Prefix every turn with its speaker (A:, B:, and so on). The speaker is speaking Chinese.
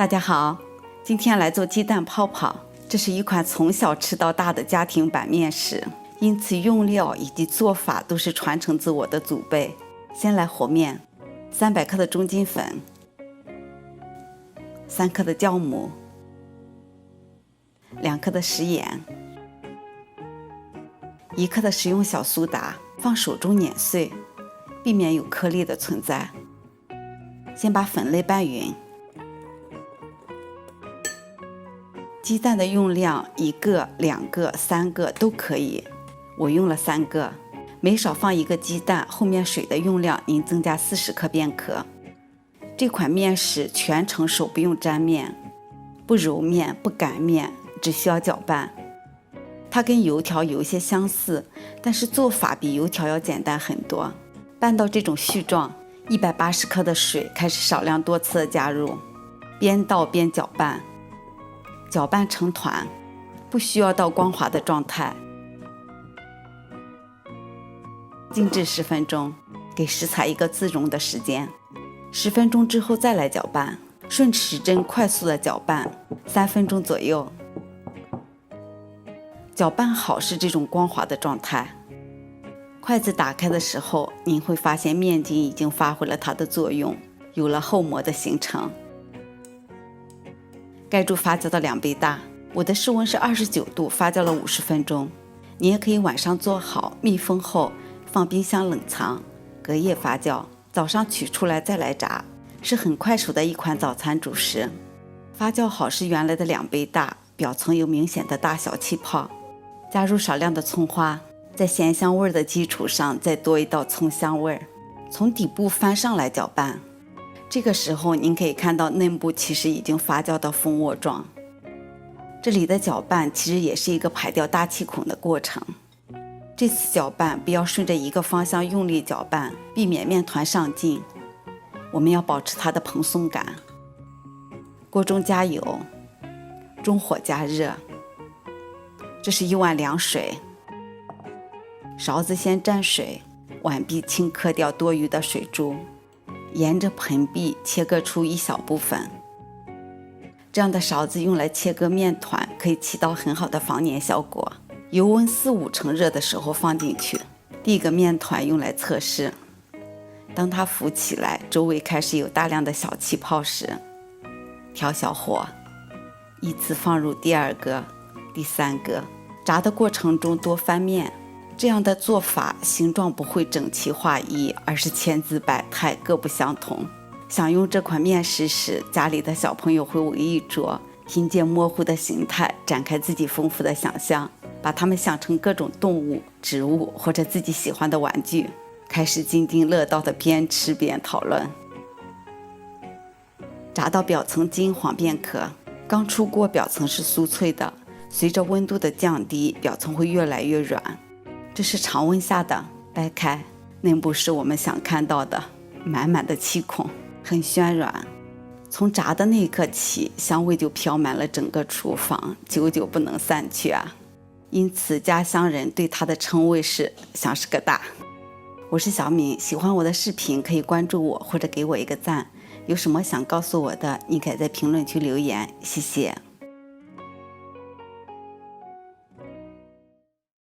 A: 大家好，今天来做鸡蛋泡泡。这是一款从小吃到大的家庭版面食，因此用料以及做法都是传承自我的祖辈。先来和面，300克的中筋粉，3克的酵母，2克的食盐，1克的食用小苏打，放手中碾碎，避免有颗粒的存在。先把粉类拌匀。鸡蛋的用量1个、2个、3个都可以，我用了3个。每少放1个鸡蛋，后面水的用量您增加40克便可。这款面食全程手不用沾面，不揉面不擀面，只需要搅拌。它跟油条有一些相似，但是做法比油条要简单很多。拌到这种絮状，180克的水开始少量多次的加入，边倒边搅拌。搅拌成团，不需要到光滑的状态。静置10分钟，给食材一个自溶的时间。10分钟之后再来搅拌，顺时针快速的搅拌3分钟左右。搅拌好是这种光滑的状态。筷子打开的时候，您会发现面筋已经发挥了它的作用，有了厚膜的形成。盖住发酵到2倍大，我的室温是29度，发酵了50分钟。你也可以晚上做好，密封后放冰箱冷藏，隔夜发酵，早上取出来再来炸，是很快手的一款早餐主食。发酵好是原来的2倍大，表层有明显的大小气泡。加入少量的葱花，在咸香味的基础上再多一道葱香味，从底部翻上来搅拌。这个时候您可以看到嫩部其实已经发酵到蜂窝状。这里的搅拌其实也是一个排掉大气孔的过程。这次搅拌不要顺着一个方向用力搅拌，避免面团上劲。我们要保持它的蓬松感。锅中加油，中火加热。这是1碗凉水，勺子先沾水，碗壁轻磕掉多余的水珠。沿着盆壁切割出一小部分，这样的勺子用来切割面团可以起到很好的防粘效果。油温4-5成热的时候放进去，第一个面团用来测试。当它浮起来，周围开始有大量的小气泡时，调小火，依次放入第2个、第3个。炸的过程中多翻面。这样的做法形状不会整齐划一，而是千姿百态，各不相同。享用这款面食时，家里的小朋友会围一桌，凭借模糊的形态展开自己丰富的想象，把它们想成各种动物、植物或者自己喜欢的玩具，开始津津乐道的边吃边讨论。炸到表层金黄便可，刚出锅表层是酥脆的，随着温度的降低，表层会越来越软。这是常温下的，掰开，内部是我们想看到的，满满的气孔，很暄软。从炸的那一刻起，香味就飘满了整个厨房，久久不能散去啊！因此家乡人对它的称谓是像是个大。我是小敏，喜欢我的视频可以关注我或者给我一个赞。有什么想告诉我的，你可以在评论区留言，谢谢。